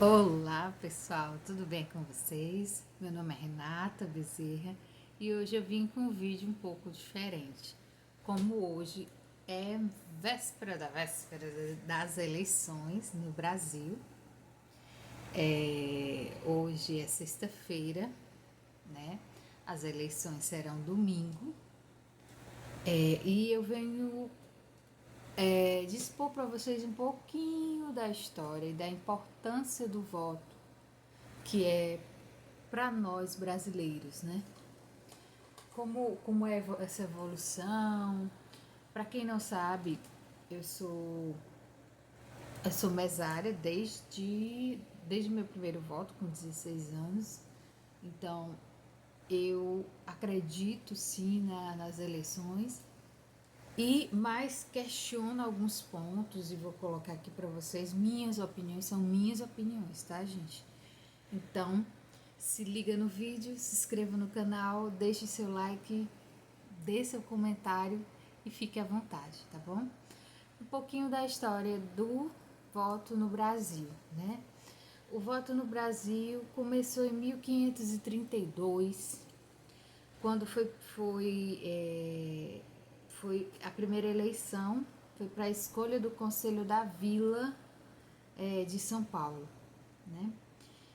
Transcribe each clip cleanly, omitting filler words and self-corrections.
Olá pessoal, tudo bem com vocês? Meu nome é Renata Bezerra e hoje eu vim com um vídeo um pouco diferente. Como hoje é véspera da véspera das eleições no Brasil, hoje é sexta-feira, né? As eleições serão domingo, e eu venho dispor para vocês um pouquinho da história e da importância do voto, que é para nós brasileiros, né? Como é essa evolução? Para quem não sabe, eu sou eu sou mesária desde meu primeiro voto com 16 anos. Então, eu acredito sim nas eleições e mais questiono alguns pontos e vou colocar aqui para vocês minhas opiniões, são minhas opiniões, tá, gente? Então, se liga no vídeo, se inscreva no canal, deixe seu like, dê seu comentário e fique à vontade, tá bom? Um pouquinho da história do voto no Brasil, né? O voto no Brasil começou em 1532, quando foi a primeira eleição, foi para a escolha do Conselho da Vila de São Paulo, né?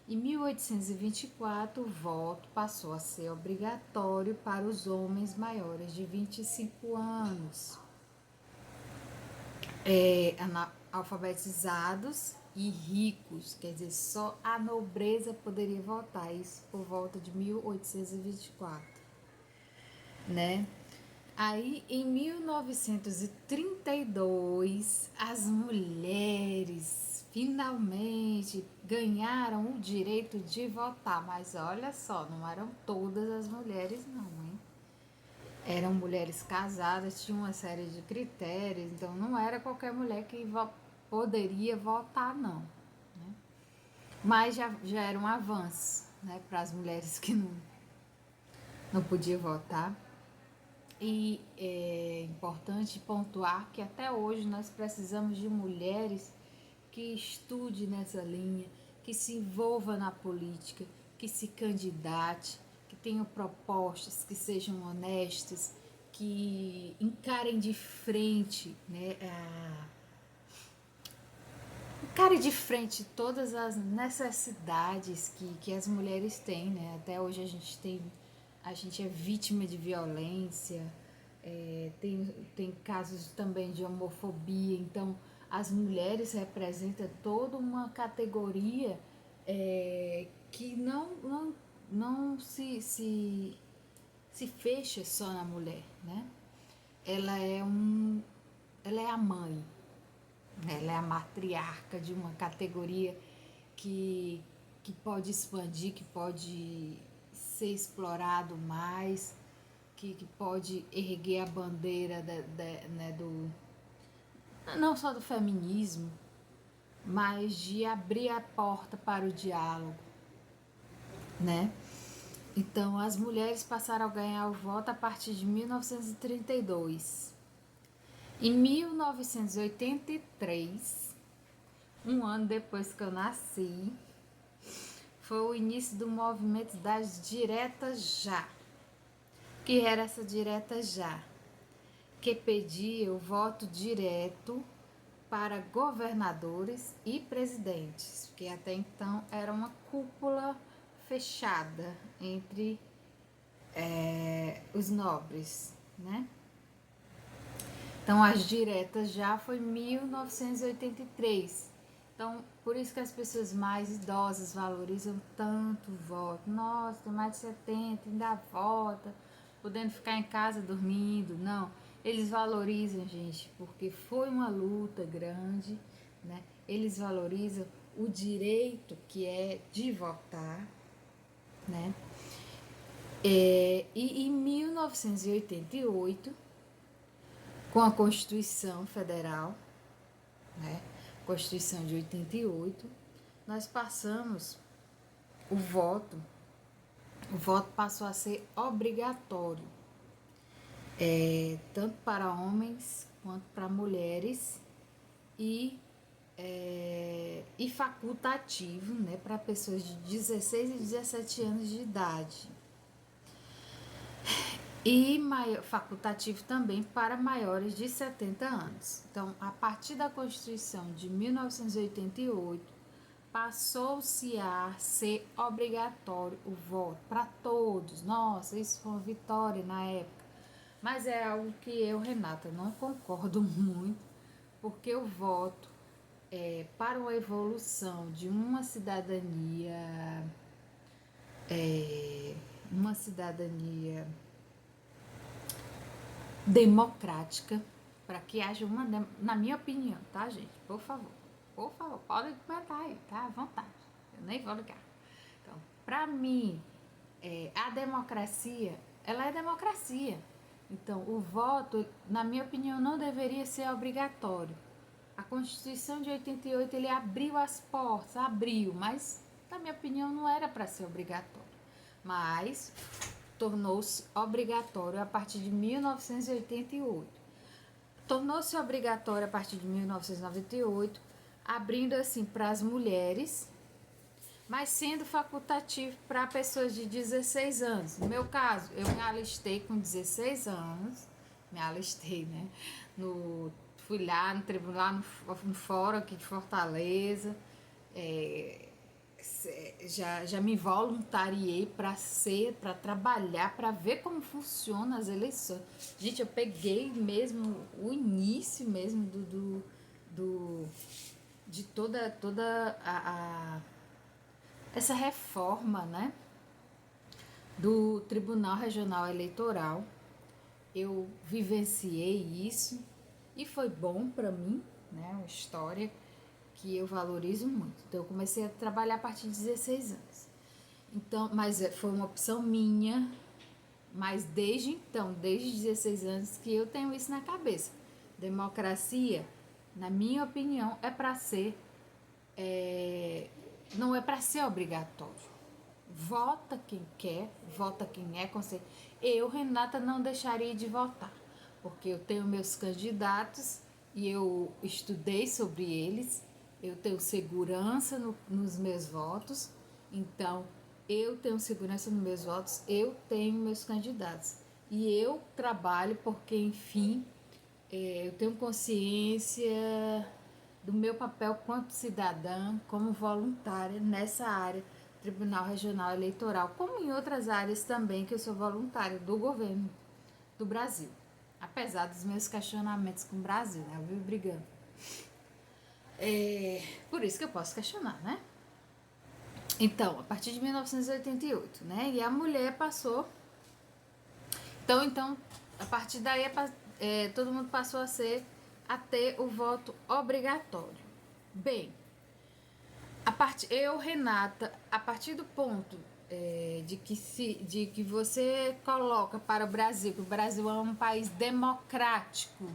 Em 1824, o voto passou a ser obrigatório para os homens maiores de 25 anos, alfabetizados e ricos, quer dizer, só a nobreza poderia votar, isso por volta de 1824, né? Aí, em 1932, as mulheres finalmente ganharam o direito de votar. Mas olha só, não eram todas as mulheres, não, hein? Eram mulheres casadas, tinham uma série de critérios, então não era qualquer mulher que poderia votar, não. Né? Mas já era um avanço, né, para as mulheres que não podiam votar. E é importante pontuar que até hoje nós precisamos de mulheres que estude nessa linha, que se envolva na política, que se candidate, que tenham propostas, que sejam honestas, que encarem de frente, né, encare de frente todas as necessidades que as mulheres têm, né? Até hoje a gente é vítima de violência, tem casos também de homofobia, então as mulheres representam toda uma categoria que não se fecha só na mulher, né? Ela é ela é a mãe, ela é a matriarca de uma categoria que, que pode expandir, que pode ser explorado mais, que pode erguer a bandeira né, não só do feminismo, mas de abrir a porta para o diálogo, né? Então, as mulheres passaram a ganhar o voto a partir de 1932. Em 1983, um ano depois que eu nasci, foi o início do movimento das diretas já. Que era essa direta já? Que pedia o voto direto para governadores e presidentes, que até então era uma cúpula fechada entre os nobres, né? Então, as diretas já foi em 1983. Então, por isso que as pessoas mais idosas valorizam tanto o voto. Nossa, tem mais de 70, ainda vota, podendo ficar em casa dormindo. Não, eles valorizam, gente, porque foi uma luta grande, né? Eles valorizam o direito que é de votar, né? E em 1988, com a Constituição Federal, né? Constituição de 88, nós passamos o voto passou a ser obrigatório, tanto para homens quanto para mulheres, e e facultativo, né, para pessoas de 16 e 17 anos de idade. E facultativo também para maiores de 70 anos. Então, a partir da Constituição de 1988, passou-se a ser obrigatório o voto para todos. Nossa, isso foi uma vitória na época. Mas é algo que eu, Renata, não concordo muito, porque o voto para uma evolução de uma cidadania democrática, para que haja na minha opinião, tá, gente? Por favor, pode comentar aí, tá? À vontade, eu nem vou ligar. Então, para mim, a democracia, ela é democracia. Então, o voto, na minha opinião, não deveria ser obrigatório. A Constituição de 88, ele abriu as portas, mas, na minha opinião, não era para ser obrigatório. Mas tornou-se obrigatório a partir de 1988. Tornou-se obrigatório a partir de 1998, abrindo assim para as mulheres, mas sendo facultativo para pessoas de 16 anos. No meu caso, eu me alistei com 16 anos, né? Fui lá no tribunal, no fórum aqui de Fortaleza, já me voluntariei para trabalhar, para ver como funciona as eleições. Gente, eu peguei mesmo o início mesmo de toda essa reforma, né, do Tribunal Regional Eleitoral. Eu vivenciei isso e foi bom para mim, né, uma história que eu valorizo muito. Então eu comecei a trabalhar a partir de 16 anos. Então, mas foi uma opção minha, mas desde 16 anos que eu tenho isso na cabeça. Democracia, na minha opinião, é para ser não é para ser obrigatório. Vota quem quer, vota quem é consciente. Eu, Renata, não deixaria de votar, porque eu tenho meus candidatos e eu estudei sobre eles, eu tenho segurança nos meus votos, então eu tenho segurança nos meus votos, eu tenho meus candidatos. E eu trabalho porque, enfim, eu tenho consciência do meu papel quanto cidadã, como voluntária nessa área, Tribunal Regional Eleitoral, como em outras áreas também que eu sou voluntária do governo do Brasil. Apesar dos meus questionamentos com o Brasil, né? Eu vivo brigando. Por isso que eu posso questionar, né? Então, a partir de 1988, né? E a mulher passou. Então a partir daí todo mundo passou a ter o voto obrigatório. Bem, Renata, a partir do ponto de que você coloca para o Brasil, que o Brasil é um país democrático.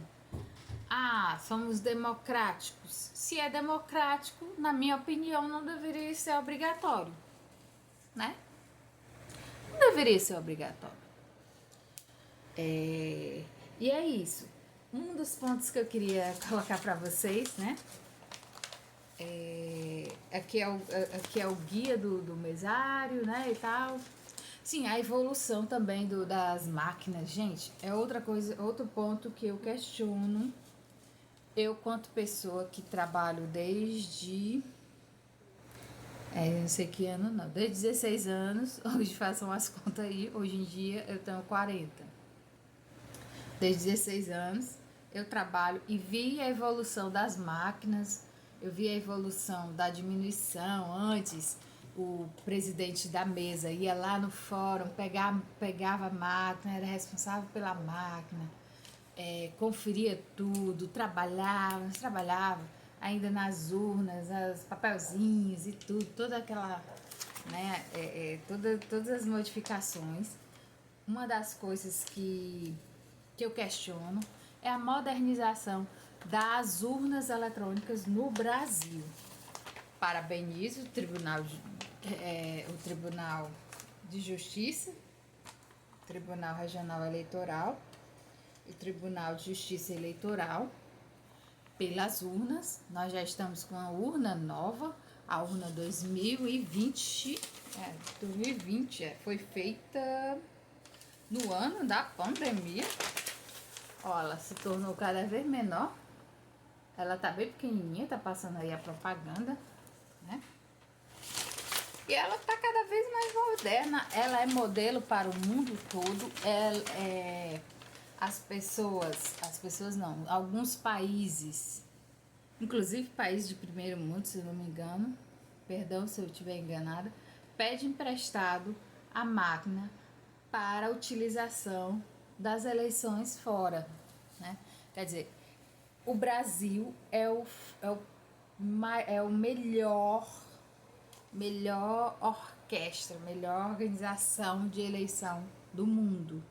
Ah, somos democráticos. Se é democrático, na minha opinião, não deveria ser obrigatório, né? Não deveria ser obrigatório. E é isso. Um dos pontos que eu queria colocar para vocês, né? Aqui é o guia do mesário, né, e tal. Sim, a evolução também das máquinas, gente, é outra coisa, outro ponto que eu questiono. Eu, quanto pessoa que trabalho desde não sei que ano não, desde 16 anos, hoje façam as contas aí, hoje em dia eu tenho 40. Desde 16 anos eu trabalho e vi a evolução das máquinas, eu vi a evolução da diminuição. Antes, o presidente da mesa ia lá no fórum, pegava a máquina, era responsável pela máquina, conferia tudo, trabalhava ainda nas urnas, os papelzinhos e tudo, toda aquela, né, todas as modificações. Uma das coisas que eu questiono é a modernização das urnas eletrônicas no Brasil. Parabenizo o Tribunal de Justiça, Tribunal Regional Eleitoral e Tribunal de Justiça Eleitoral pelas urnas. Nós já estamos com a urna nova, a urna 2020, 2020 foi feita no ano da pandemia. Ó, ela se tornou cada vez menor. Ela tá bem pequenininha, tá passando aí a propaganda, né? E ela tá cada vez mais moderna. Ela é modelo para o mundo todo. As pessoas não, alguns países, inclusive países de primeiro mundo, se não me engano, perdão se eu estiver enganada, pede emprestado a máquina para a utilização das eleições fora, né? Quer dizer, o Brasil é o melhor orquestra, melhor organização de eleição do mundo.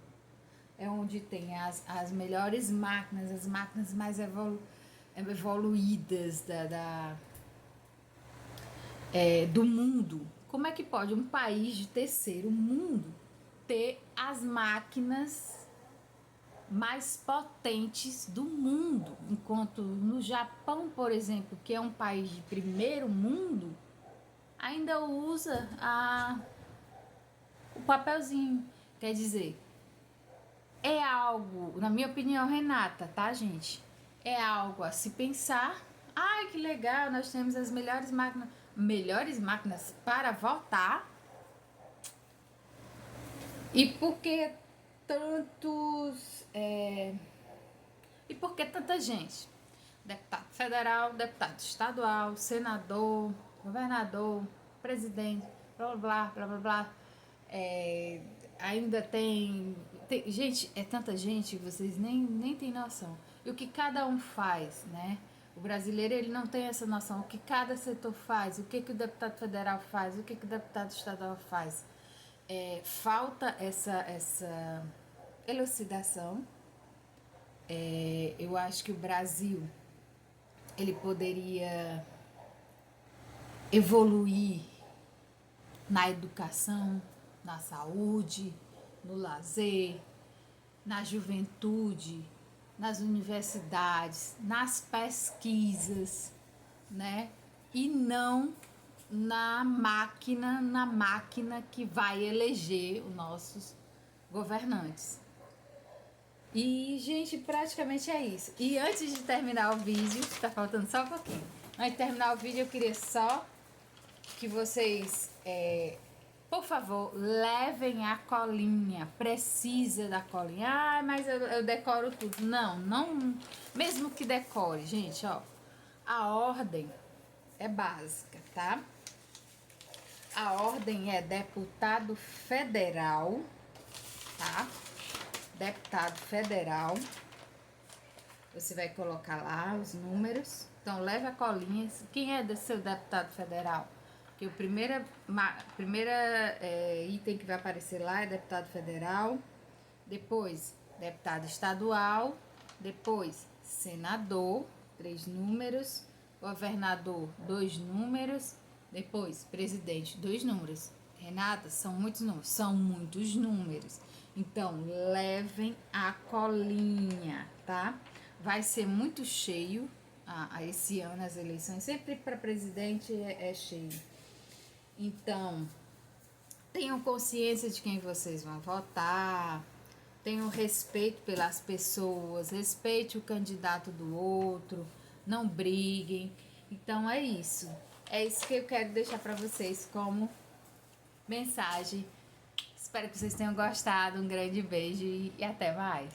É onde tem as melhores máquinas, as máquinas mais evoluídas do mundo. Como é que pode um país de terceiro mundo ter as máquinas mais potentes do mundo, enquanto no Japão, por exemplo, que é um país de primeiro mundo, ainda usa o papelzinho? Quer dizer, é algo, na minha opinião, Renata, tá, gente? É algo a se pensar. Ai, que legal, nós temos as melhores máquinas para votar. E por que tantos... E por que tanta gente? Deputado federal, deputado estadual, senador, governador, presidente, blá blá blá blá blá. Ainda tem. Gente, é tanta gente que vocês nem têm noção. E o que cada um faz, né? O brasileiro, ele não tem essa noção. O que cada setor faz, o que o deputado federal faz, o que o deputado estadual faz. Falta essa elucidação. Eu acho que o Brasil, ele poderia evoluir na educação, na saúde, no lazer, na juventude, nas universidades, nas pesquisas, né? E não na máquina que vai eleger os nossos governantes. E, gente, praticamente é isso. E antes de terminar o vídeo, tá faltando só um pouquinho. Antes de terminar o vídeo, eu queria só que vocês, por favor, levem a colinha. Precisa da colinha. Ah, mas eu decoro tudo. Não, mesmo que decore, gente, ó. A ordem é básica, tá? A ordem é deputado federal, tá? Deputado federal. Você vai colocar lá os números. Então, leve a colinha. Quem é do seu deputado federal? Que o primeiro item que vai aparecer lá é deputado federal. Depois, deputado estadual. Depois, senador, 3 números. Governador, 2 números. Depois, presidente, 2 números. Renata, são muitos números? São muitos números. Então, levem a colinha, tá? Vai ser muito cheio esse ano as eleições. Sempre para presidente é cheio. Então, tenham consciência de quem vocês vão votar. Tenham respeito pelas pessoas. Respeite o candidato do outro. Não briguem. Então, é isso. É isso que eu quero deixar para vocês como mensagem. Espero que vocês tenham gostado. Um grande beijo e até mais.